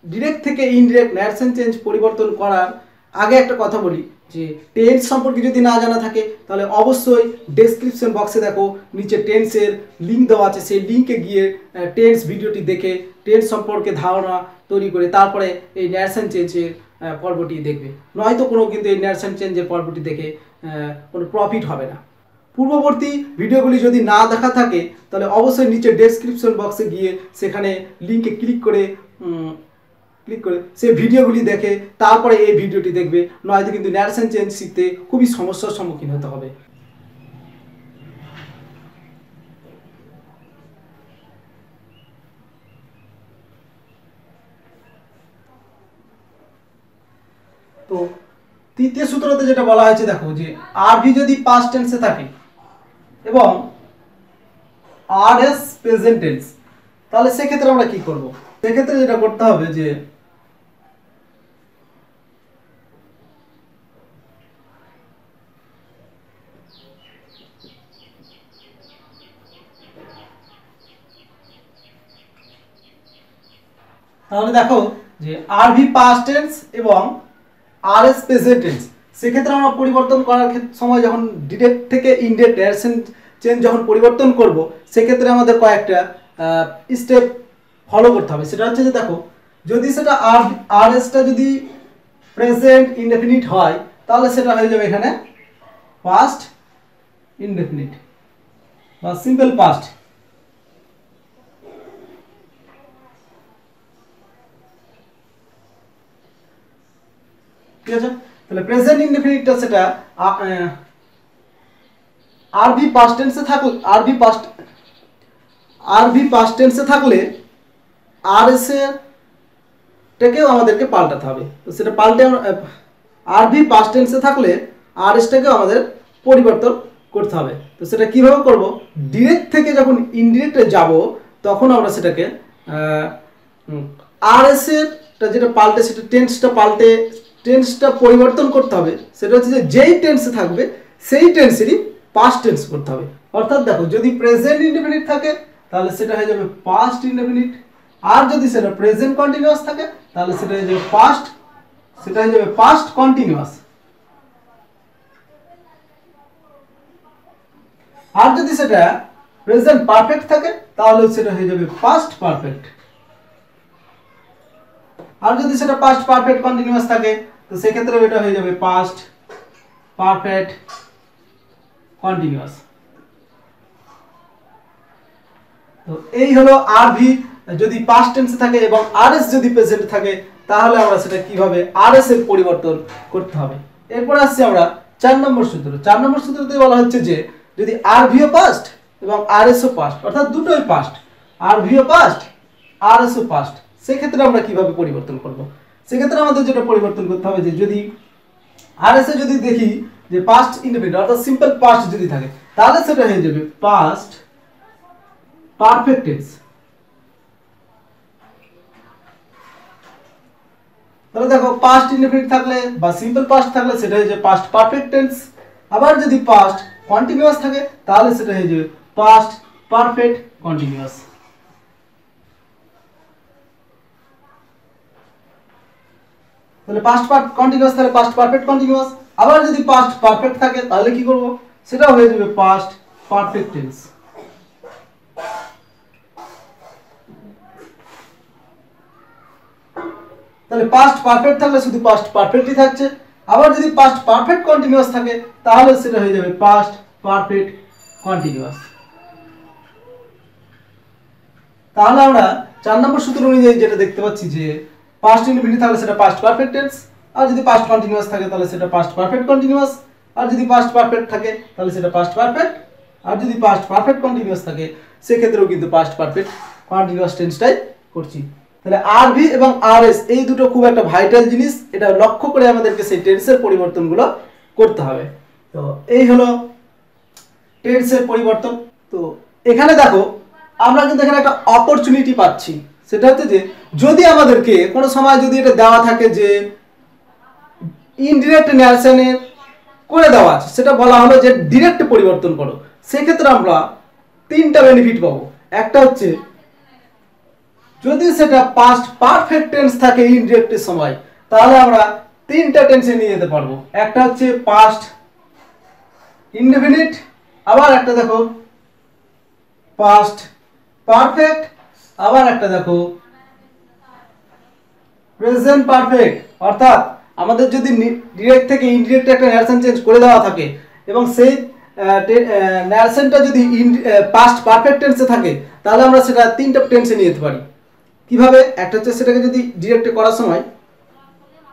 Direct থেকে indirect narration change পরিবর্তন করার আগে একটা কথা বলি যে টেন্স সম্পর্কে যদি না জানা থাকে তাহলে অবশ্যই ডেসক্রিপশন বক্সে দেখো নিচে টেন্সের লিঙ্ক দেওয়া আছে, সেই লিঙ্কে গিয়ে টেন্স ভিডিওটি দেখে টেন্স সম্পর্কে ধারণা তৈরি করে তারপরে এই ন্যারেশন চেঞ্জের পর্বটি দেখবে, নয়তো কোনো কিন্তু এই ন্যারেশন চেঞ্জের পর্বটি দেখে কোনো প্রফিট হবে না। পূর্ববর্তী ভিডিওগুলি যদি না দেখা থাকে তাহলে অবশ্যই নিচে ডেসক্রিপশন বক্সে গিয়ে সেখানে লিঙ্কে ক্লিক করে সেই ভিডিওগুলি দেখে তারপরে এই ভিডিওটি দেখবে, নয়তো কিন্তু ন্যারেশন চেঞ্জ শিখতে খুবই সমস্যার সম্মুখীন হতে হবে। তো তৃতীয় সূত্রতে যেটা বলা হয়েছে দেখো যে আরভি যদি পাস্ট টেন্সে থাকে এবং আরএস প্রেজেন্ট টেন্স, তাহলে সেক্ষেত্রে আমরা কি করব? সেক্ষেত্রে যেটা করতে হবে যে তাহলে দেখো যে আরভি পাস্ট টেন্স এবং আরএস প্রেজেন্ট টেন্স, সেক্ষেত্রে আমরা পরিবর্তন করার সময় যখন ডিরেক্ট থেকে ইনডিরেক্ট ন্যারেশন চেঞ্জ যখন পরিবর্তন করব সেক্ষেত্রে আমাদের কয়েকটা স্টেপ ফলো করতে হবে। সেটা হচ্ছে যে দেখো যদি সেটা আরএসটা যদি প্রেজেন্ট ইনডেফিনিট হয় তাহলে সেটা হয়ে যাবে এখানে পাস্ট ইনডেফিনিট বা সিম্পল পাস্ট। ঠিক আছে, তাহলে প্রেজেন্ট ইনডেফিনিটটা সেটা আরভি পাস্ট টেন্সে থাকলে আরভি পাস্ট টেন্সে থাকলে আরএস টাকেও আমাদেরকে পাল্টাতে হবে। তো সেটা পাল্টে আরভি পাস্ট টেন্সে থাকলে আরএসটাকেও আমাদের পরিবর্তন করতে হবে। তো সেটা কিভাবে করব? ডিরেক্ট থেকে যখন ইনডিরেক্টে যাব তখন আমরা সেটাকে আরএস এরটা যেটা পাল্টে সেটা টেন্সটা পরিবর্তন করতে হবে। সেটা হচ্ছে যে যেই টেন্সে থাকবে সেই টেন্সেরই পাস্ট টেন্স করতে হবে। অর্থাৎ দেখো যদি প্রেজেন্ট ইনডেফিনিট থাকে তাহলে সেটা হয়ে যাবে পাস্ট ইনডেফিনিট, আর যদি সেটা প্রেজেন্ট কন্টিনিউয়াস থাকে তাহলে সেটা হয়ে যাবে পাস্ট কন্টিনিউয়াস। আর যদি সেটা প্রেজেন্ট পারফেক্ট থাকে তাহলে সেটা হয়ে যাবে পাস্ট পারফেক্ট। আর যদি সেটা পাস্ট পারফেক্ট কন্টিনিউয়াস থাকে তো সেক্ষেত্রে এটা হয়ে যাবে পাস্ট পারফেক্ট কন্টিনিউয়াস। তো এই হলো আরভি যদি পাস্ট টেন্সে থাকে এবং আরএস যদি প্রেজেন্ট থাকে তাহলে আমরা সেটা কিভাবে আরএস এর পরিবর্তন করতে হবে। এরপর আসছি আমরা 4 নম্বর সূত্র। 4 নম্বর সূত্রতে বলা হচ্ছে যে যদি আরভিও পাস্ট এবং আরএসও পাস্ট অর্থাৎ দুটোই পাস্ট, আরভিও পাস্ট আরএসও পাস্ট, সেক্ষেত্রে আমরা কিভাবে পরিবর্তন করব? সেক্ষেত্রে আমাদের যেটা পরিবর্তন করতে হবে যে যদি আরএস এ যদি দেখি যে পাস্ট ইনডেফিনিট অর্থাৎ সিম্পল পাস্ট যদি থাকে তাহলে সেটা হয়ে যাবে পাস্ট পারফেক্ট টেন্স। তাহলে দেখো পাস্ট ইনডেফিনিট থাকলে বা সিম্পল পাস্ট থাকলে সেটা হয়ে যাবে পাস্ট পারফেক্ট টেন্স, আবার যদি পাস্ট কন্টিনিউয়াস থাকে তাহলে সেটা হয়ে যাবে পাস্ট পারফেক্ট কন্টিনিউয়াস। তাহলে পাস্ট কন্টিনিউয়াস তাহলে পাস্ট পারফেক্ট কন্টিনিউয়াস, আবার যদি পাস্ট পারফেক্ট থাকে তাহলে কি করব? সেটা হয়ে যাবে পাস্ট পারফেক্ট টেন্স। তাহলে পাস্ট পারফেক্ট থাকলে শুধু পাস্ট পারফেক্টই থাকছে, আবার যদি পাস্ট পারফেক্ট কন্টিনিউয়াস থাকে তাহলে সেটা হয়ে যাবে পাস্ট পারফেক্ট কন্টিনিউয়াস। তাহলে আমরা 4 নম্বর সূত্র অনুযায়ী যেটা দেখতে পাচ্ছি যে পাস্ট ইনডেফিনিট থাকলে সেটা পাস্ট পারফেক্ট টেন্স, আর যদি পাস্ট কন্টিনিউয়াস থাকে তাহলে সেটা পাস্ট পারফেক্ট কন্টিনিউয়াস, আর যদি পাস্ট পারফেক্ট থাকে তাহলে সেটা পাস্ট পারফেক্ট, আর যদি পাস্ট পারফেক্ট কন্টিনিউয়াস থাকে সেক্ষেত্রেও কিন্তু পাস্ট পারফেক্ট কন্টিনিউয়াস টেন্সটাই করছি। তাহলে আরভি এবং আরএস এই দুটো খুব একটা ভাইটাল জিনিস, এটা লক্ষ্য করে আমাদেরকে সেই টেন্সের পরিবর্তনগুলো করতে হবে। তো এই হলো টেন্সের পরিবর্তন। তো এখানে দেখো আমরা কিন্তু এখানে একটা অপরচুনিটি পাচ্ছি, সেটা হচ্ছে যে যদি আমাদেরকে কোনো সময় যদি এটা দেওয়া থাকে যে ইনডিরেক্ট ন্যারেশনে করে দেওয়া আছে, সেটা বলা হলো যে ডিরেক্ট পরিবর্তন করো, সেক্ষেত্রে আমরা 3টা বেনিফিট পাবো। একটা হচ্ছে যদি সেটা পাস্ট পারফেক্ট টেন্স থাকে ইনডিরেক্টের সময়, তাহলে আমরা তিনটা টেন্সে নিয়ে যেতে পারবো। একটা হচ্ছে পাস্ট ইনডেফিনিট, আবার একটা দেখো পাস্ট পারফেক্ট, আবার একটা দেখো প্রেজেন্ট পারফেক্ট। অর্থাৎ আমাদের যদি ডিরেক্ট থেকে ইনডিরেক্ট একটা ন্যারেশন চেঞ্জ করে দেওয়া থাকে এবং সেই ন্যারেশনটা যদি পাস্ট পারফেক্ট টেন্সে থাকে, তাহলে আমরা সেটা তিনটা টেন্সে নিয়ে যেতে পারি। কিভাবে? একটা হচ্ছে সেটাকে যদি ডিরেক্টে করার সময়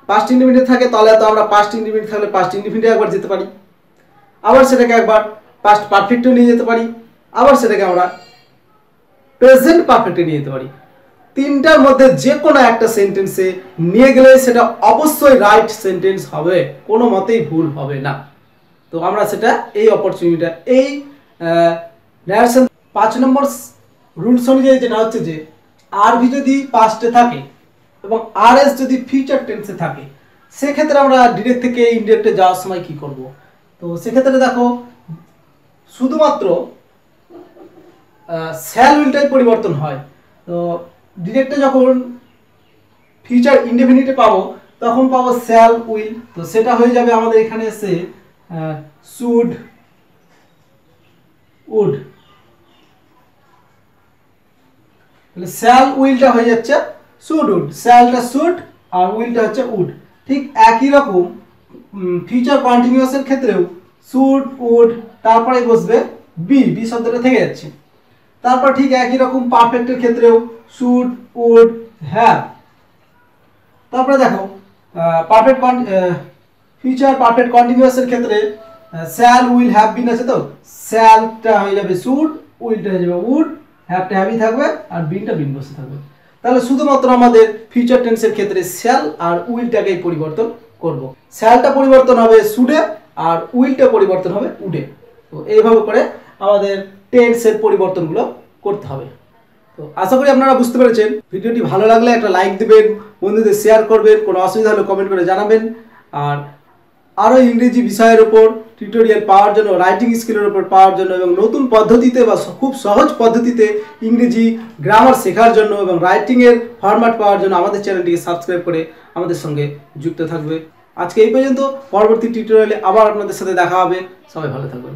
পাস্ট ইনডিফিনিট থাকে, তাহলে তো আমরা পাস্ট ইনডিফিনিট থাকলে পাস্ট ইনডিফিনিটে একবার যেতে পারি, আবার সেটাকে একবার পাস্ট পারফেক্টে নিয়ে যেতে পারি, আবার সেটাকে আমরা প্রেজেন্ট পারফেক্টে নিয়ে যেতে পারি। তিনটার মধ্যে যে কোনো একটা সেন্টেন্সে নিয়ে গেলে সেটা অবশ্যই রাইট সেন্টেন্স হবে, কোনো মতেই ভুল হবে না। তো আমরা সেটা এই অপরচুনিটিটা এই ন্যারেশন 5 নম্বর রুলস অনুযায়ী যেটা হচ্ছে যে আরভি যদি পাস্টে থাকে এবং আরএস যদি ফিউচার টেন্সে থাকে, সেক্ষেত্রে আমরা ডিরেক্ট থেকে ইনডিরেক্টে যাওয়ার সময় কি করব? তো সেক্ষেত্রে দেখো শুধুমাত্র শ্যাল উইলটাই পরিবর্তন হয়। তো ডিরেক্টে যখন ফিউচার ইনডেফিনিটে পাবো তখন পাবো শ্যাল উইল, তো সেটা হয়ে যাবে আমাদের এখানে এসে শুড উড, তাহলে শ্যাল উইলটা হয়ে যাচ্ছে শুড উড, শ্যালটা শুড আর উইলটা হচ্ছে উড। ঠিক একই রকম ফিউচার কন্টিনিউয়াসের ক্ষেত্রেও শুড উড তারপরে বসবে বি, বি শব্দটা থেকে যাচ্ছে। তারপর ঠিক একই রকম পারফেক্টের ক্ষেত্রেও শুড উড হ্যাভ। তারপরে দেখো পারফেক্ট ফিউচার পারফেক্ট কন্টিনিউয়াসের ক্ষেত্রে শ্যাল উইল হ্যাভ বিন আছে, তো শ্যালটা হয়ে যাবে শুড, উইলটা হয়ে যাবে উড, হ্যাভটা হ্যাভই থাকবে আর বিনটা বিন বসে থাকবে। তাহলে শুধুমাত্র আমাদের ফিউচার টেন্সের ক্ষেত্রে শ্যাল আর উইলটাকেই পরিবর্তন করব। শ্যালটা পরিবর্তন হবে শুডে আর উইলটা পরিবর্তন হবে উডে। তো এইভাবে করে আমাদের টেন্সের পরিবর্তনগুলো করতে হবে। তো আশা করি আপনারা বুঝতে পেরেছেন। ভিডিওটি ভালো লাগলে একটা লাইক দিবেন, বন্ধুদের শেয়ার করবেন, কোনো অসুবিধা হলে কমেন্ট করে জানাবেন। আর আরও ইংরেজি বিষয়ের উপর টিউটোরিয়াল পাওয়ার জন্য, রাইটিং স্কিলের উপর পাওয়ার জন্য এবং নতুন পদ্ধতিতে বা খুব সহজ পদ্ধতিতে ইংরেজি গ্রামার শেখার জন্য এবং রাইটিংয়ের ফরম্যাট পাওয়ার জন্য আমাদের চ্যানেলটিকে সাবস্ক্রাইব করে আমাদের সঙ্গে যুক্ত থাকবে। আজকে এই পর্যন্ত, পরবর্তী টিউটোরিয়ালে আবার আপনাদের সাথে দেখা হবে। সবাই ভালো থাকবেন।